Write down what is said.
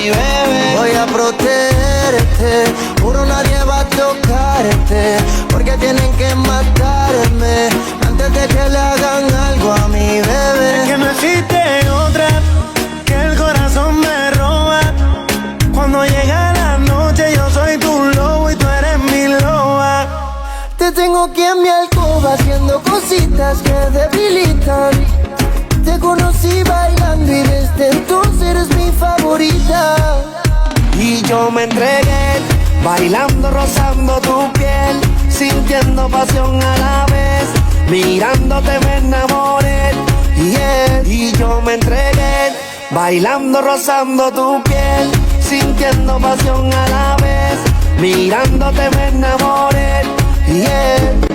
mi bebé. Voy a protegerte, juro nadie va a tocarte, porque tienen que matarme antes de que le hagan algo a mi bebé. Es que no existe otra, que el corazón me roba. Cuando llega la noche yo soy tu lobo y tú eres mi loba. Te tengo aquí en mi alcoba haciendo cositas que debilitan. Te conocí bailando y desde entonces eres mi favorita. Y yo me entregué, bailando, rozando tu piel, sintiendo pasión a la vez, mirándote me enamoré. Yeah. Y yo me entregué, bailando, rozando tu piel, sintiendo pasión a la vez, mirándote me enamoré. Yeah.